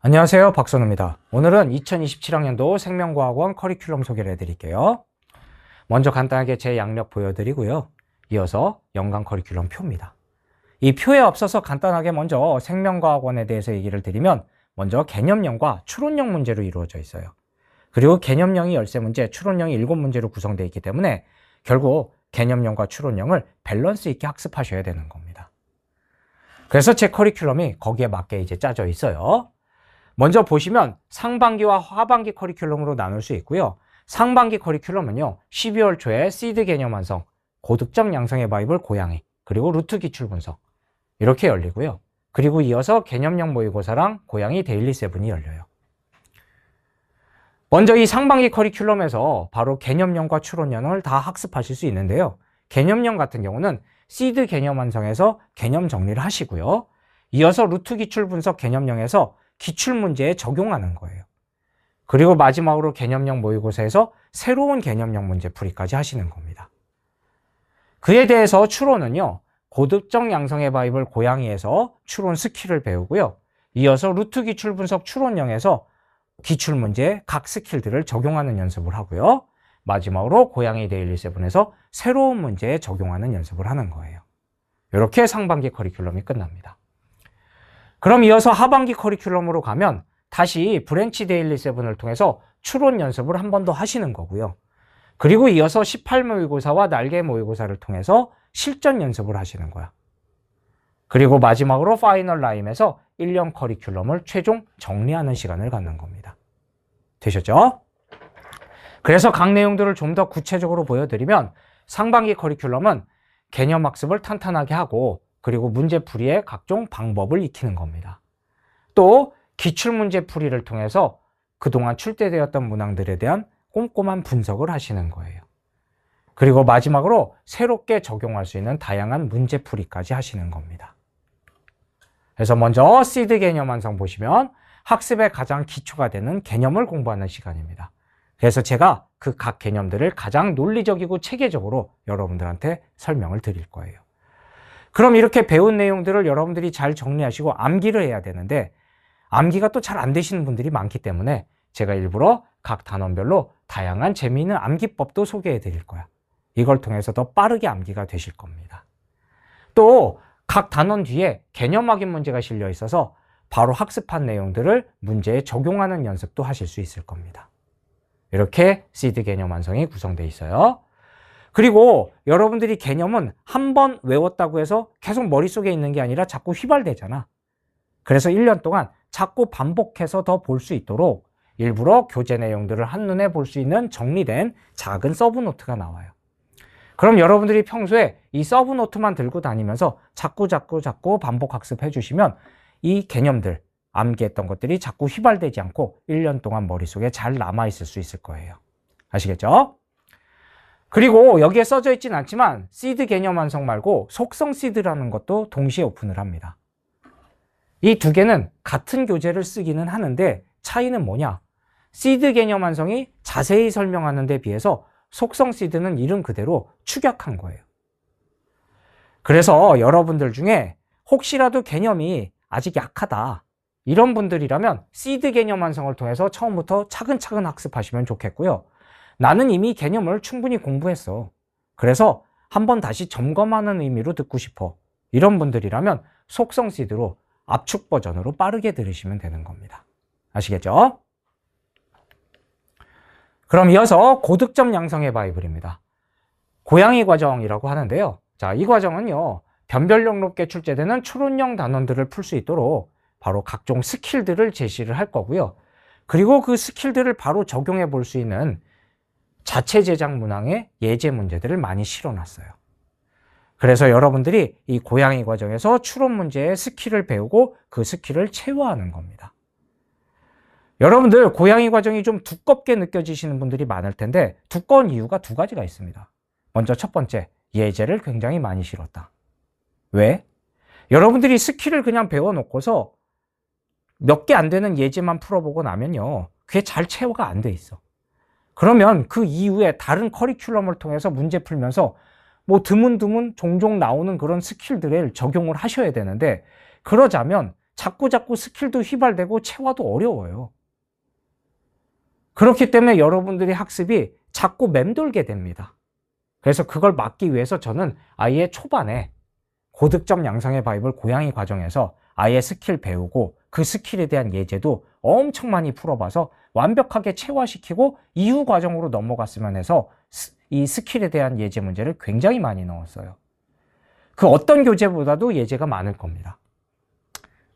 안녕하세요, 박선우입니다. 오늘은 2027학년도 생명과학원 커리큘럼 소개를 해드릴게요. 먼저 간단하게 제 양력 보여드리고요. 이어서 연간 커리큘럼 표입니다. 이 표에 앞서서 간단하게 먼저 생명과학원에 대해서 얘기를 드리면 먼저 개념형과 추론형 문제로 이루어져 있어요. 그리고 개념형이 13문제, 추론형이 7문제로 구성되어 있기 때문에 결국 개념형과 추론형을 밸런스 있게 학습하셔야 되는 겁니다. 그래서 제 커리큘럼이 거기에 맞게 이제 짜져 있어요. 먼저 보시면 상반기와 하반기 커리큘럼으로 나눌 수 있고요. 상반기 커리큘럼은요, 12월 초에 시드 개념 완성, 고득점 양성의 바이블 고양이, 그리고 루트 기출 분석 이렇게 열리고요. 그리고 이어서 개념형 모의고사랑 고양이 데일리 세븐이 열려요. 먼저 이 상반기 커리큘럼에서 바로 개념형과 추론형을 다 학습하실 수 있는데요. 개념형 같은 경우는 시드 개념 완성에서 개념 정리를 하시고요. 이어서 루트 기출 분석 개념형에서 기출문제에 적용하는 거예요. 그리고 마지막으로 개념형 모의고사에서 새로운 개념형 문제풀이까지 하시는 겁니다. 그에 대해서 추론은요, 고득점 양성의 바이블 고양이에서 추론 스킬을 배우고요. 이어서 루트 기출 분석 추론형에서 기출문제에 각 스킬들을 적용하는 연습을 하고요. 마지막으로 고양이 데일리 세븐에서 새로운 문제에 적용하는 연습을 하는 거예요. 이렇게 상반기 커리큘럼이 끝납니다. 그럼 이어서 하반기 커리큘럼으로 가면 다시 브랜치 데일리 세븐을 통해서 추론 연습을 한 번 더 하시는 거고요. 그리고 이어서 18모의고사와 날개 모의고사를 통해서 실전 연습을 하시는 거야. 그리고 마지막으로 파이널 라임에서 1년 커리큘럼을 최종 정리하는 시간을 갖는 겁니다. 되셨죠? 그래서 각 내용들을 좀 더 구체적으로 보여드리면 상반기 커리큘럼은 개념 학습을 탄탄하게 하고 그리고 문제풀이의 각종 방법을 익히는 겁니다. 또 기출문제풀이를 통해서 그동안 출제되었던 문항들에 대한 꼼꼼한 분석을 하시는 거예요. 그리고 마지막으로 새롭게 적용할 수 있는 다양한 문제풀이까지 하시는 겁니다. 그래서 먼저 시드 개념 완성 보시면 학습의 가장 기초가 되는 개념을 공부하는 시간입니다. 그래서 제가 그 각 개념들을 가장 논리적이고 체계적으로 여러분들한테 설명을 드릴 거예요. 그럼 이렇게 배운 내용들을 여러분들이 잘 정리하시고 암기를 해야 되는데 암기가 또 잘 안 되시는 분들이 많기 때문에 제가 일부러 각 단원별로 다양한 재미있는 암기법도 소개해 드릴 거야. 이걸 통해서 더 빠르게 암기가 되실 겁니다. 또 각 단원 뒤에 개념 확인 문제가 실려 있어서 바로 학습한 내용들을 문제에 적용하는 연습도 하실 수 있을 겁니다. 이렇게 시드 개념 완성이 구성되어 있어요. 그리고 여러분들이 개념은 한 번 외웠다고 해서 계속 머릿속에 있는 게 아니라 자꾸 휘발되잖아. 그래서 1년 동안 자꾸 반복해서 더 볼 수 있도록 일부러 교재 내용들을 한눈에 볼 수 있는 정리된 작은 서브노트가 나와요. 그럼 여러분들이 평소에 이 서브노트만 들고 다니면서 자꾸 반복 학습해 주시면 이 개념들, 암기했던 것들이 자꾸 휘발되지 않고 1년 동안 머릿속에 잘 남아있을 수 있을 거예요. 아시겠죠? 그리고 여기에 써져 있진 않지만 시드 개념 완성 말고 속성 시드라는 것도 동시에 오픈을 합니다. 이 두 개는 같은 교재를 쓰기는 하는데 차이는 뭐냐? 시드 개념 완성이 자세히 설명하는 데 비해서 속성 시드는 이름 그대로 축약한 거예요. 그래서 여러분들 중에 혹시라도 개념이 아직 약하다 이런 분들이라면 시드 개념 완성을 통해서 처음부터 차근차근 학습하시면 좋겠고요. 나는 이미 개념을 충분히 공부했어. 그래서 한번 다시 점검하는 의미로 듣고 싶어. 이런 분들이라면 속성 시드로 압축 버전으로 빠르게 들으시면 되는 겁니다. 아시겠죠? 그럼 이어서 고득점 양성의 바이블입니다. 고양이 과정이라고 하는데요. 자, 이 과정은요, 변별력 높게 출제되는 추론형 단원들을 풀 수 있도록 바로 각종 스킬들을 제시를 할 거고요. 그리고 그 스킬들을 바로 적용해 볼 수 있는 자체 제작 문항의 예제 문제들을 많이 실어놨어요. 그래서 여러분들이 이 고양이 과정에서 추론 문제의 스킬을 배우고 그 스킬을 체화하는 겁니다. 여러분들 고양이 과정이 좀 두껍게 느껴지시는 분들이 많을 텐데 두꺼운 이유가 두 가지가 있습니다. 먼저 첫 번째, 예제를 굉장히 많이 실었다. 왜? 여러분들이 스킬을 그냥 배워놓고서 몇 개 안 되는 예제만 풀어보고 나면요, 그게 잘 체화가 안 돼 있어. 그러면 그 이후에 다른 커리큘럼을 통해서 문제 풀면서 뭐 드문드문 종종 나오는 그런 스킬들을 적용을 하셔야 되는데 그러자면 자꾸 스킬도 휘발되고 체화도 어려워요. 그렇기 때문에 여러분들이 학습이 자꾸 맴돌게 됩니다. 그래서 그걸 막기 위해서 저는 아예 초반에 고득점 양성의 바이블 고양이 과정에서 아예 스킬 배우고 그 스킬에 대한 예제도 엄청 많이 풀어봐서 완벽하게 체화시키고 이후 과정으로 넘어갔으면 해서 이 스킬에 대한 예제 문제를 굉장히 많이 넣었어요. 그 어떤 교재보다도 예제가 많을 겁니다.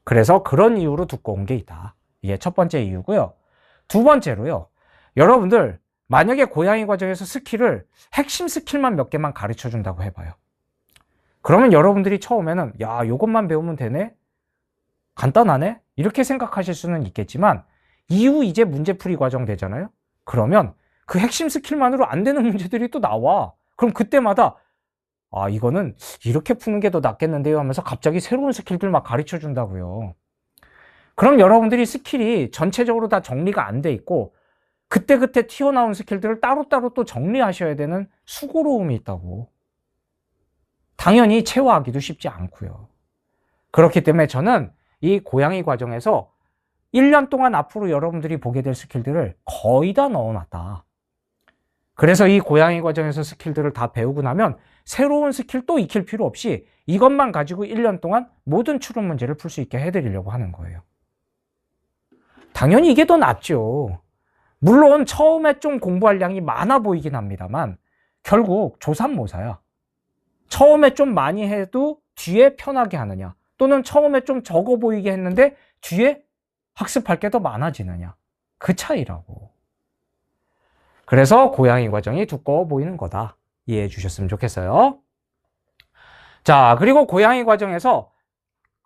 그래서 그런 이유로 두꺼운 게 있다. 이게 첫 번째 이유고요. 두 번째로요. 여러분들 만약에 고양이 과정에서 스킬을 핵심 스킬만 몇 개만 가르쳐 준다고 해봐요. 그러면 여러분들이 처음에는 야, 이것만 배우면 되네? 간단하네? 이렇게 생각하실 수는 있겠지만 이후 이제 문제풀이 과정 되잖아요? 그러면 그 핵심 스킬만으로 안 되는 문제들이 또 나와. 그럼 그때마다 아, 이거는 이렇게 푸는 게 더 낫겠는데요 하면서 갑자기 새로운 스킬들 막 가르쳐 준다고요. 그럼 여러분들이 스킬이 전체적으로 다 정리가 안 돼 있고 그때그때 튀어나온 스킬들을 따로따로 또 정리하셔야 되는 수고로움이 있다고. 당연히 체화하기도 쉽지 않고요. 그렇기 때문에 저는 이 고양이 과정에서 1년 동안 앞으로 여러분들이 보게 될 스킬들을 거의 다 넣어놨다. 그래서 이 고양이 과정에서 스킬들을 다 배우고 나면 새로운 스킬 또 익힐 필요 없이 이것만 가지고 1년 동안 모든 추론 문제를 풀 수 있게 해드리려고 하는 거예요. 당연히 이게 더 낫죠. 물론 처음에 좀 공부할 양이 많아 보이긴 합니다만 결국 조삼모사야. 처음에 좀 많이 해도 뒤에 편하게 하느냐, 또는 처음에 좀 적어 보이게 했는데 뒤에 학습할 게 더 많아지느냐, 그 차이라고. 그래서 고양이 과정이 두꺼워 보이는 거다. 이해해 주셨으면 좋겠어요. 자, 그리고 고양이 과정에서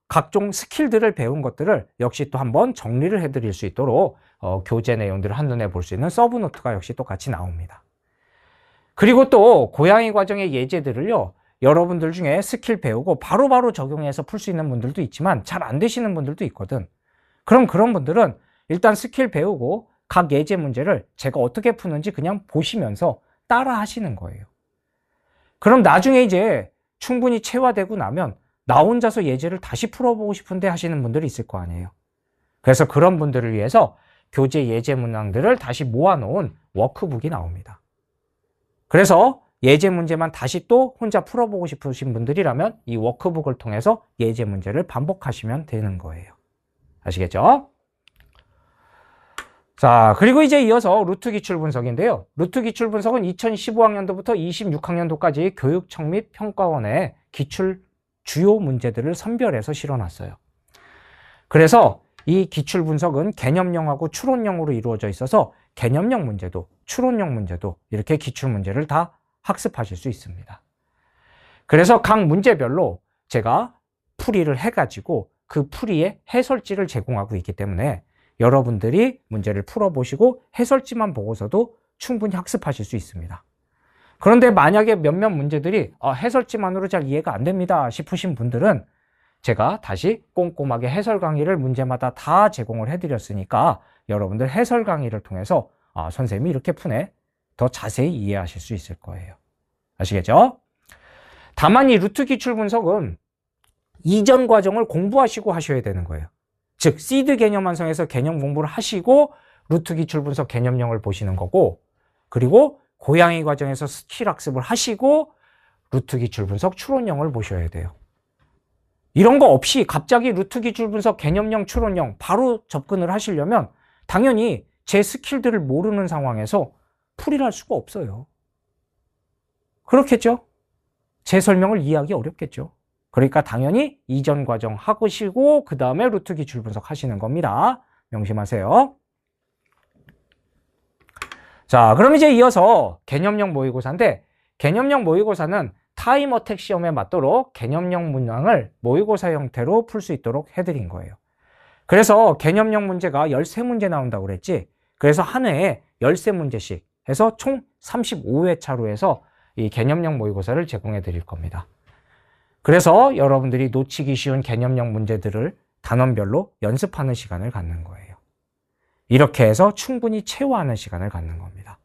각종 스킬들을 배운 것들을 역시 또 한번 정리를 해드릴 수 있도록 교재 내용들을 한눈에 볼 수 있는 서브노트가 역시 똑같이 나옵니다. 그리고 또 고양이 과정의 예제들을요, 여러분들 중에 스킬 배우고 바로바로 적용해서 풀 수 있는 분들도 있지만 잘 안 되시는 분들도 있거든. 그럼 그런 분들은 일단 스킬 배우고 각 예제 문제를 제가 어떻게 푸는지 그냥 보시면서 따라 하시는 거예요. 그럼 나중에 이제 충분히 체화되고 나면 나 혼자서 예제를 다시 풀어보고 싶은데 하시는 분들이 있을 거 아니에요. 그래서 그런 분들을 위해서 교재 예제 문항들을 다시 모아놓은 워크북이 나옵니다. 그래서 예제 문제만 다시 또 혼자 풀어보고 싶으신 분들이라면 이 워크북을 통해서 예제 문제를 반복하시면 되는 거예요. 아시겠죠? 자, 그리고 이제 이어서 루트 기출 분석인데요. 루트 기출 분석은 2015학년도부터 26학년도까지 교육청 및 평가원의 기출 주요 문제들을 선별해서 실어놨어요. 그래서 이 기출 분석은 개념형하고 추론형으로 이루어져 있어서 개념형 문제도 추론형 문제도 이렇게 기출 문제를 다 학습하실 수 있습니다. 그래서 각 문제별로 제가 풀이를 해가지고 그 풀이의 해설지를 제공하고 있기 때문에 여러분들이 문제를 풀어보시고 해설지만 보고서도 충분히 학습하실 수 있습니다. 그런데 만약에 몇몇 문제들이 해설지만으로 잘 이해가 안 됩니다 싶으신 분들은 제가 다시 꼼꼼하게 해설 강의를 문제마다 다 제공을 해드렸으니까 여러분들 해설 강의를 통해서 선생님이 이렇게 푸네, 더 자세히 이해하실 수 있을 거예요. 아시겠죠? 다만 이 루트 기출 분석은 이전 과정을 공부하시고 하셔야 되는 거예요. 즉 시드 개념 완성에서 개념 공부를 하시고 루트 기출 분석 개념형을 보시는 거고, 그리고 고양이 과정에서 스킬 학습을 하시고 루트 기출 분석 추론형을 보셔야 돼요. 이런 거 없이 갑자기 루트 기출 분석 개념형 추론형 바로 접근을 하시려면 당연히 제 스킬들을 모르는 상황에서 풀이를 할 수가 없어요. 그렇겠죠? 제 설명을 이해하기 어렵겠죠? 그러니까 당연히 이전 과정 하시고 그 다음에 루트 기출 분석 하시는 겁니다. 명심하세요. 자, 그럼 이제 이어서 개념형 모의고사인데, 개념형 모의고사는 타임 어택 시험에 맞도록 개념형 문항을 모의고사 형태로 풀 수 있도록 해드린 거예요. 그래서 개념형 문제가 13문제 나온다고 그랬지. 그래서 한 회에 13문제씩 해서 총 35회 차로 해서 이 개념형 모의고사를 제공해 드릴 겁니다. 그래서 여러분들이 놓치기 쉬운 개념형 문제들을 단원별로 연습하는 시간을 갖는 거예요. 이렇게 해서 충분히 체화하는 시간을 갖는 겁니다.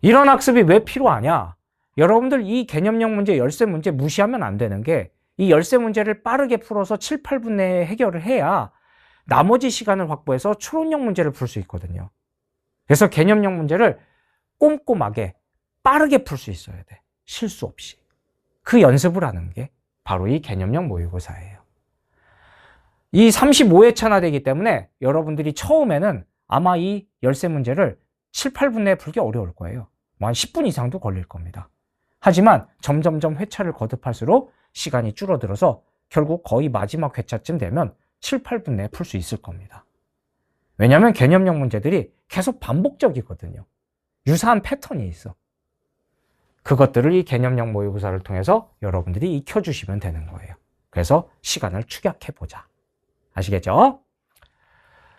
이런 학습이 왜 필요하냐? 여러분들 이 개념형 문제 13문제 무시하면 안 되는 게 이 열세 문제를 빠르게 풀어서 7, 8분 내에 해결을 해야 나머지 시간을 확보해서 추론형 문제를 풀 수 있거든요. 그래서 개념형 문제를 꼼꼼하게 빠르게 풀 수 있어야 돼. 실수 없이. 그 연습을 하는 게 바로 이 개념형 모의고사예요. 이 35회차나 되기 때문에 여러분들이 처음에는 아마 이 열세 문제를 7, 8분 내에 풀기 어려울 거예요. 뭐 한 10분 이상도 걸릴 겁니다. 하지만 점점점 회차를 거듭할수록 시간이 줄어들어서 결국 거의 마지막 회차쯤 되면 7, 8분 내에 풀 수 있을 겁니다. 왜냐하면 개념형 문제들이 계속 반복적이거든요. 유사한 패턴이 있어. 그것들을 이 개념형 모의고사를 통해서 여러분들이 익혀주시면 되는 거예요. 그래서 시간을 축약해보자. 아시겠죠?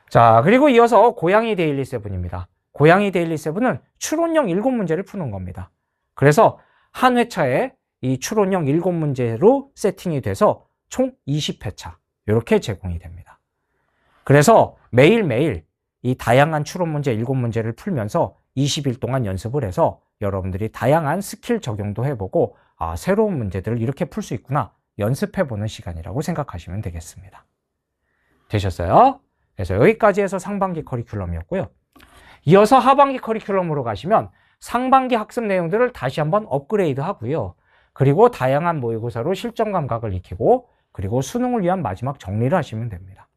자, 그리고 이어서 고양이 데일리 세븐입니다. 고양이 데일리 세븐은 추론형 7문제를 푸는 겁니다. 그래서 한 회차에 이 추론형 7문제로 세팅이 돼서 총 20회차 이렇게 제공이 됩니다. 그래서 매일매일 이 다양한 추론 문제 7문제를 풀면서 20일 동안 연습을 해서 여러분들이 다양한 스킬 적용도 해보고 새로운 문제들을 이렇게 풀 수 있구나 연습해보는 시간이라고 생각하시면 되겠습니다. 되셨어요? 그래서 여기까지 해서 상반기 커리큘럼이었고요. 이어서 하반기 커리큘럼으로 가시면 상반기 학습 내용들을 다시 한번 업그레이드 하고요. 그리고 다양한 모의고사로 실전 감각을 익히고 그리고 수능을 위한 마지막 정리를 하시면 됩니다.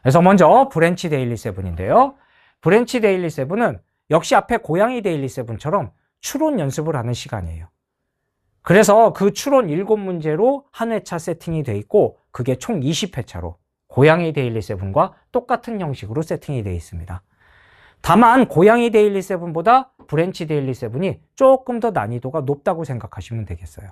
그래서 먼저 브랜치 데일리 세븐인데요. 브랜치 데일리 세븐은 역시 앞에 고양이 데일리 세븐처럼 추론 연습을 하는 시간이에요. 그래서 그 추론 7문제로 한 회차 세팅이 돼 있고 그게 총 20회차로 고양이 데일리 세븐과 똑같은 형식으로 세팅이 되어 있습니다. 다만 고양이 데일리 세븐보다 브랜치 데일리 세븐이 조금 더 난이도가 높다고 생각하시면 되겠어요.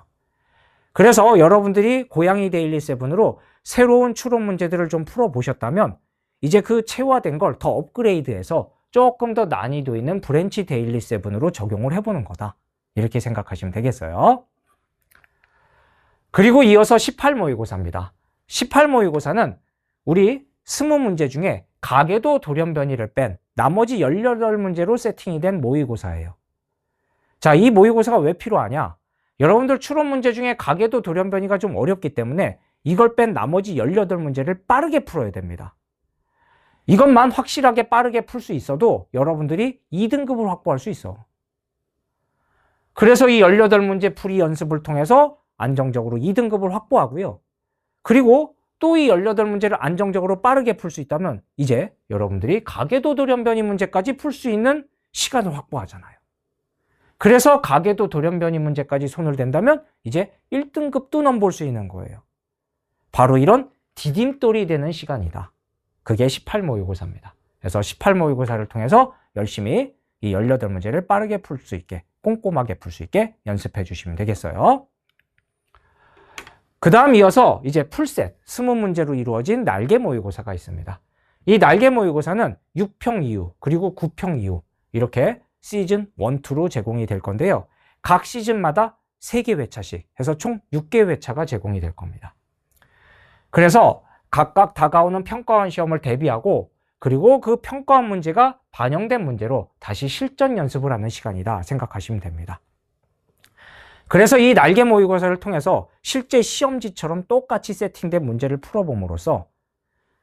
그래서 여러분들이 고양이 데일리 세븐으로 새로운 추론 문제들을 좀 풀어보셨다면 이제 그 체화된 걸 더 업그레이드해서 조금 더 난이도 있는 브랜치 데일리 세븐으로 적용을 해보는 거다. 이렇게 생각하시면 되겠어요. 그리고 이어서 18모의고사입니다. 18모의고사는 우리 20문제 중에 가계도 돌연변이를 뺀 나머지 18문제로 세팅이 된 모의고사예요. 자, 이 모의고사가 왜 필요하냐? 여러분들 추론 문제 중에 가계도 돌연변이가 좀 어렵기 때문에 이걸 뺀 나머지 18문제를 빠르게 풀어야 됩니다. 이것만 확실하게 빠르게 풀 수 있어도 여러분들이 2등급을 확보할 수 있어. 그래서 이 18문제 풀이 연습을 통해서 안정적으로 2등급을 확보하고요. 그리고 또 이 18문제를 안정적으로 빠르게 풀 수 있다면 이제 여러분들이 가계도 돌연변이 문제까지 풀 수 있는 시간을 확보하잖아요. 그래서 가계도 돌연변이 문제까지 손을 댄다면 이제 1등급도 넘볼 수 있는 거예요. 바로 이런 디딤돌이 되는 시간이다. 그게 18모의고사입니다. 그래서 18모의고사를 통해서 열심히 이 18문제를 빠르게 풀 수 있게 꼼꼼하게 풀 수 있게 연습해 주시면 되겠어요. 그 다음 이어서 이제 풀셋 20문제로 이루어진 날개 모의고사가 있습니다. 이 날개 모의고사는 6평 이후 그리고 9평 이후 이렇게 시즌 1, 2로 제공이 될 건데요. 각 시즌마다 3개 회차씩 해서 총 6개 회차가 제공이 될 겁니다. 그래서 각각 다가오는 평가원 시험을 대비하고 그리고 그 평가원 문제가 반영된 문제로 다시 실전 연습을 하는 시간이다 생각하시면 됩니다. 그래서 이 날개 모의고사를 통해서 실제 시험지처럼 똑같이 세팅된 문제를 풀어봄으로써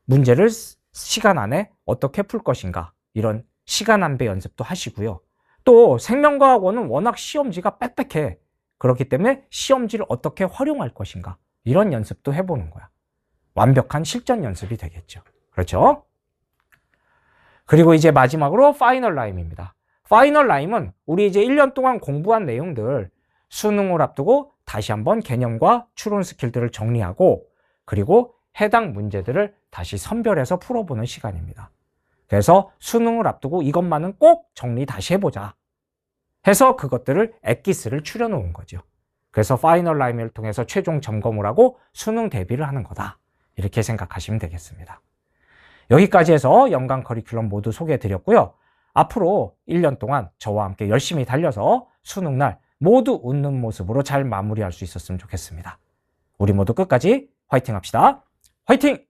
문제를 시간 안에 어떻게 풀 것인가 이런 시간 안배 연습도 하시고요. 또 생명과학원은 워낙 시험지가 빽빽해. 그렇기 때문에 시험지를 어떻게 활용할 것인가 이런 연습도 해보는 거야. 완벽한 실전 연습이 되겠죠. 그렇죠? 그리고 이제 마지막으로 파이널 라임입니다. 파이널 라임은 우리 이제 1년 동안 공부한 내용들 수능을 앞두고 다시 한번 개념과 추론 스킬들을 정리하고 그리고 해당 문제들을 다시 선별해서 풀어보는 시간입니다. 그래서 수능을 앞두고 이것만은 꼭 정리 다시 해보자 해서 그것들을 엑기스를 추려놓은 거죠. 그래서 파이널 라임을 통해서 최종 점검을 하고 수능 대비를 하는 거다. 이렇게 생각하시면 되겠습니다. 여기까지 해서 연간 커리큘럼 모두 소개해드렸고요. 앞으로 1년 동안 저와 함께 열심히 달려서 수능날 모두 웃는 모습으로 잘 마무리할 수 있었으면 좋겠습니다. 우리 모두 끝까지 화이팅 합시다. 화이팅!